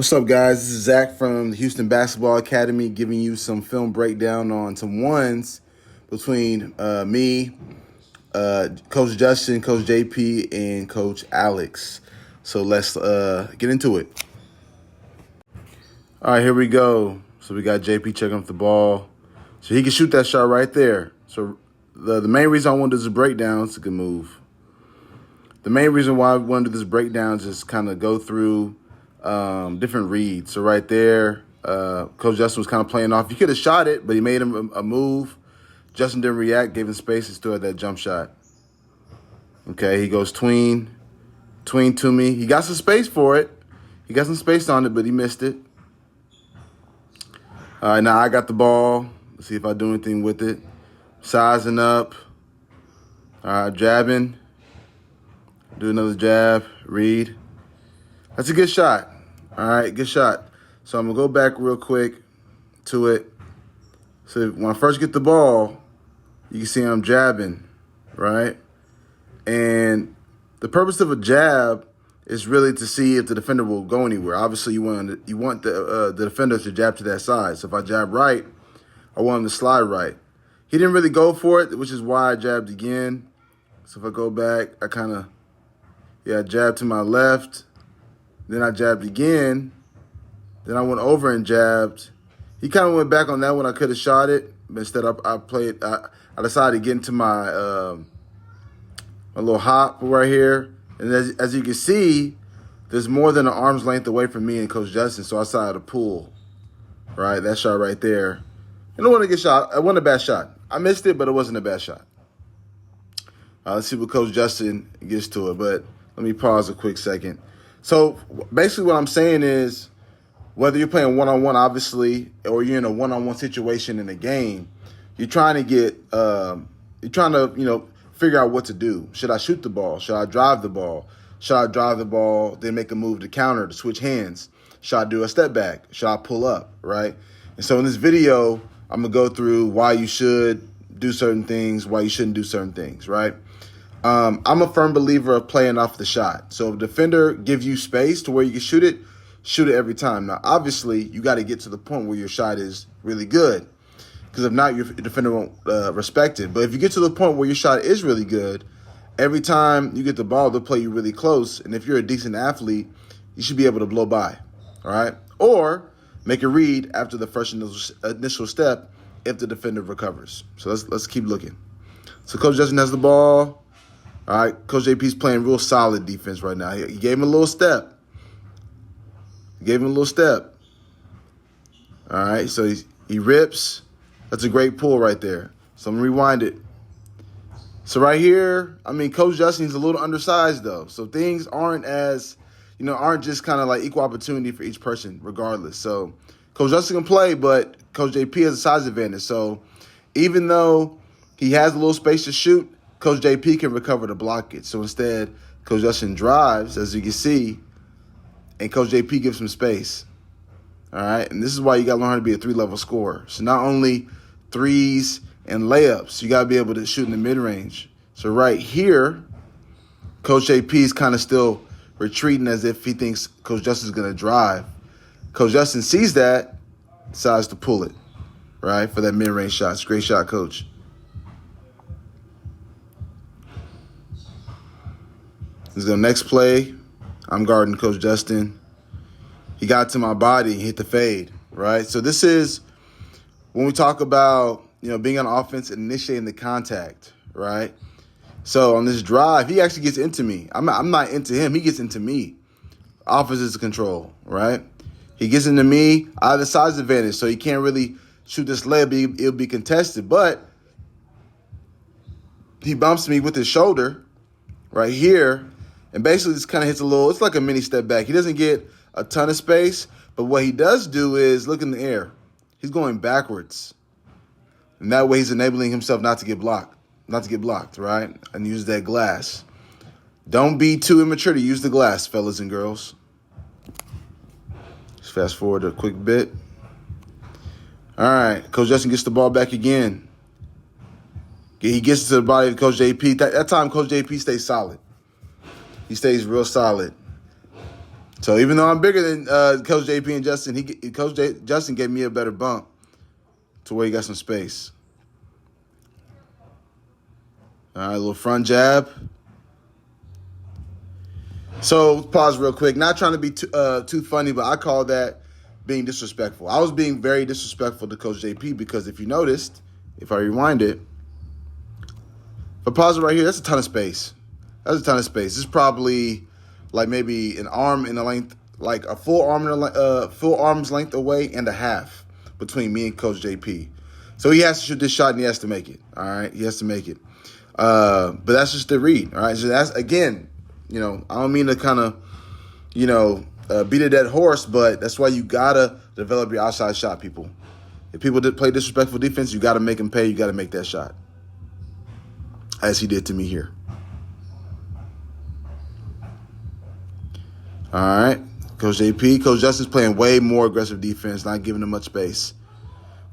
What's up, guys? This is Zach from the Houston Basketball Academy giving you some film breakdown on some ones between me, Coach Justin, Coach JP, and Coach Alex. So let's get into it. All right, here we go. So we got JP checking off the ball. So he can shoot that shot right there. So the main reason I want to do this breakdown is a good move. The main reason why I want to do this breakdown is just kind of go through different reads. So right there, Coach Justin was kind of playing off. He could have shot it, but he made him a move. Justin didn't react, gave him space, and still had that jump shot. Okay, he goes tween to me. He got some space for it. He got some space on it, but he missed it. All right, now I got the ball. Let's see if I do anything with it. Sizing up. All right, jabbing. Do another jab, read. That's a good shot. All right, good shot. So I'm going to go back real quick to it. So when I first get the ball, you can see I'm jabbing, right? And the purpose of a jab is really to see if the defender will go anywhere. Obviously, you want the defender to jab to that side. So if I jab right, I want him to slide right. He didn't really go for it, which is why I jabbed again. So if I go back, I kind of, I jabbed to my left. Then I jabbed again. Then I went over and jabbed. He kind of went back on that one. I could have shot it, but instead I decided to get into my little hop right here. And as you can see, there's more than an arm's length away from me and Coach Justin, so I decided to pull. Right, that shot right there. And it wasn't a good shot. It wasn't a bad shot. I missed it, but it wasn't a bad shot. Let's see what Coach Justin gets to it, but let me pause a quick second. So basically what I'm saying is whether you're playing one-on-one, obviously, or you're in a one-on-one situation in a game, you're trying to figure out what to do. Should I shoot the ball? Should I drive the ball? Should I drive the ball, then make a move to counter, to switch hands? Should I do a step back? Should I pull up, right? And so in this video, I'm going to go through why you should do certain things, why you shouldn't do certain things, right? I'm a firm believer of playing off the shot. So if the defender gives you space to where you can shoot it every time. Now, obviously, you got to get to the point where your shot is really good, because if not, your defender won't respect it. But if you get to the point where your shot is really good, every time you get the ball, they'll play you really close. And if you're a decent athlete, you should be able to blow by, all right? Or make a read after the first initial step if the defender recovers. So let's keep looking. So Coach Justin has the ball. All right, Coach JP's playing real solid defense right now. He gave him a little step. All right, so he rips. That's a great pull right there. So I'm going to rewind it. So right here, Coach Justin's a little undersized, though. So things aren't just kind of like equal opportunity for each person regardless. So Coach Justin can play, but Coach JP has a size advantage. So even though he has a little space to shoot, Coach JP can recover to block it. So instead, Coach Justin drives, as you can see, and Coach JP gives him space. All right? And this is why you got to learn how to be a three-level scorer. So not only threes and layups, you got to be able to shoot in the mid-range. So right here, Coach JP is kind of still retreating as if he thinks Coach Justin's going to drive. Coach Justin sees that, decides to pull it, right, for that mid-range shot. It's a great shot, Coach. Let's go next play. I'm guarding Coach Justin. He got to my body, hit the fade, right? So this is when we talk about, being on offense and initiating the contact, right? So on this drive, he actually gets into me. I'm not into him. He gets into me. Offense is control, right? He gets into me. I have the size advantage, so he can't really shoot this layup. It'll be contested, but he bumps me with his shoulder right here. And basically just kind of hits it's like a mini step back. He doesn't get a ton of space, but what he does do is look in the air. He's going backwards. And that way he's enabling himself not to get blocked, right? And use that glass. Don't be too immature to use the glass, fellas and girls. Let's fast forward a quick bit. All right, Coach Justin gets the ball back again. He gets to the body of Coach JP. That time, Coach JP stays solid. He stays real solid. So even though I'm bigger than Coach JP and Justin, Justin gave me a better bump to where he got some space. All right, a little front jab. So pause real quick. Not trying to be too funny, but I call that being disrespectful. I was being very disrespectful to Coach JP because if you noticed, if I rewind it, if I pause it right here, that's a ton of space. That's a ton of space. This is probably like maybe an arm in the length, like a full arm's length away and a half between me and Coach JP. So he has to shoot this shot and he has to make it. All right, he has to make it. But that's just the read. All right, so that's again, I don't mean to kind of, beat a dead horse, but that's why you gotta develop your outside shot, people. If people play disrespectful defense, you gotta make them pay. You gotta make that shot, as he did to me here. All right, Coach JP. Coach Justin's playing way more aggressive defense, not giving him much space.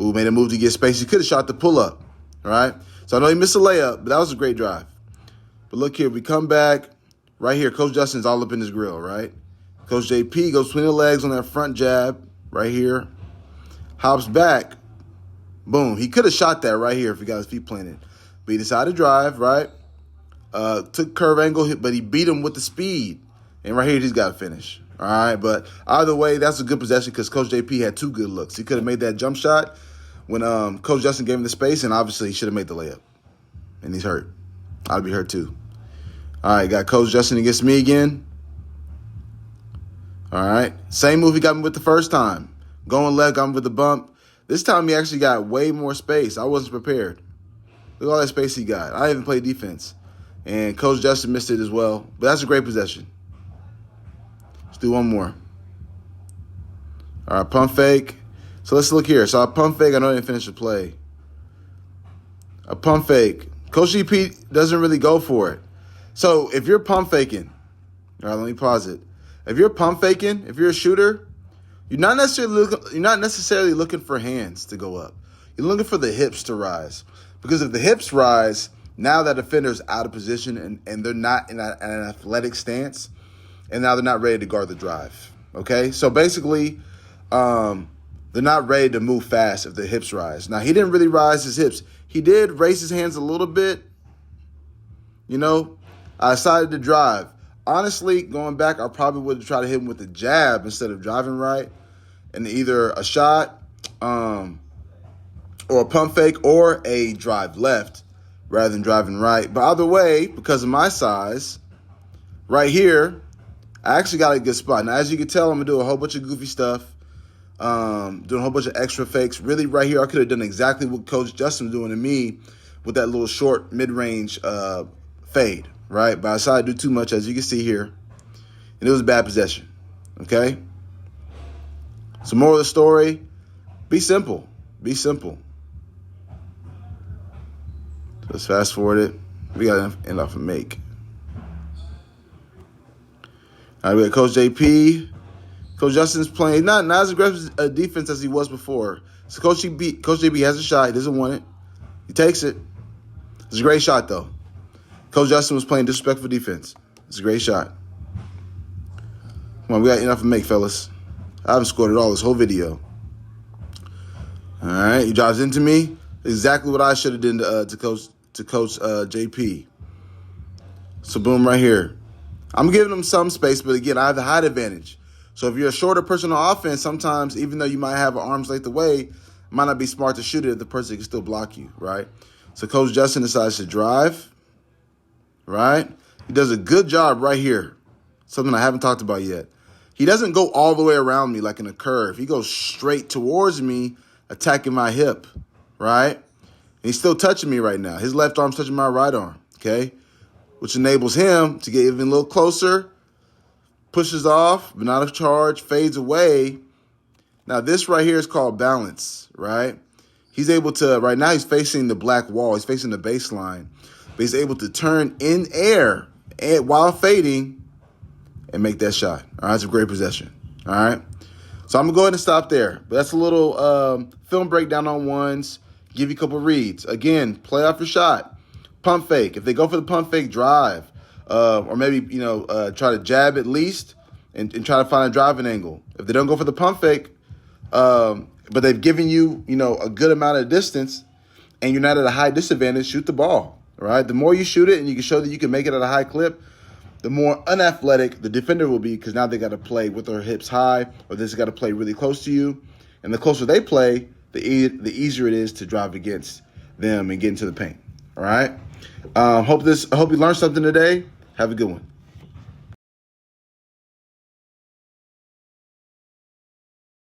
Ooh, made a move to get space. He could have shot the pull-up, all right? So I know he missed a layup, but that was a great drive. But look here, we come back. Right here, Coach Justin's all up in his grill, right? Coach JP goes between the legs on that front jab right here. Hops back. Boom. He could have shot that right here if he got his feet planted. But he decided to drive, right? Took curve angle, but he beat him with the speed. And right here, he's got to finish. All right, but either way, that's a good possession because Coach JP had two good looks. He could have made that jump shot when Coach Justin gave him the space, and obviously he should have made the layup. And he's hurt. I'd be hurt too. All right, got Coach Justin against me again. All right, same move he got me with the first time. Going left, got him with the bump. This time he actually got way more space. I wasn't prepared. Look at all that space he got. I didn't even play defense. And Coach Justin missed it as well. But that's a great possession. Let's do one more. All right, pump fake. So let's look here. So I pump fake. I know I didn't finish the play. A pump fake. Coach JP doesn't really go for it. So if you're pump faking, all right, let me pause it. If you're pump faking, if you're a shooter, you're not necessarily looking for hands to go up. You're looking for the hips to rise. Because if the hips rise, now that defender's out of position and they're not in an athletic stance, and now they're not ready to guard the drive. Okay? So basically, they're not ready to move fast if the hips rise. Now, he didn't really rise his hips. He did raise his hands a little bit. I decided to drive. Honestly, going back, I probably would have tried to hit him with a jab instead of driving right. And either a shot or a pump fake or a drive left rather than driving right. But either way, because of my size, right here, I actually got a good spot. Now, as you can tell, I'm going to do a whole bunch of goofy stuff, doing a whole bunch of extra fakes. Really, right here, I could have done exactly what Coach Justin was doing to me with that little short mid-range fade, right? But I decided to do too much, as you can see here, and it was a bad possession, okay? So more of the story, be simple. Be simple. So let's fast forward it. We got to end off a make. All right, we got Coach JP. Coach Justin's playing not as aggressive a defense as he was before. So Coach JP has a shot. He doesn't want it. He takes it. It's a great shot, though. Coach Justin was playing disrespectful defense. It's a great shot. Come on, we got enough to make, fellas. I haven't scored at all this whole video. All right, he drives into me. Exactly what I should have done to Coach JP. So boom, right here. I'm giving him some space, but again, I have the height advantage. So if you're a shorter person on offense, sometimes even though you might have an arm's length away, it might not be smart to shoot it if the person can still block you, right? So Coach Justin decides to drive, right? He does a good job right here, something I haven't talked about yet. He doesn't go all the way around me like in a curve. He goes straight towards me, attacking my hip, right? And he's still touching me right now. His left arm's touching my right arm, okay? Which enables him to get even a little closer, pushes off, but not a charge, fades away. Now, this right here is called balance, right? He's able to, right now he's facing the black wall. He's facing the baseline. But he's able to turn in air while fading and make that shot. All right, that's a great possession. All right. So I'm going to go ahead and stop there. But that's a little film breakdown on ones. Give you a couple reads. Again, play off your shot. Pump fake. If they go for the pump fake, drive. Or maybe, try to jab at least and try to find a driving angle. If they don't go for the pump fake, but they've given you, a good amount of distance and you're not at a high disadvantage, shoot the ball, right? The more you shoot it and you can show that you can make it at a high clip, the more unathletic the defender will be, because now they got to play with their hips high, or they got to play really close to you. And the closer they play, the easier it is to drive against them and get into the paint. All right. I hope you learned something today. Have a good one.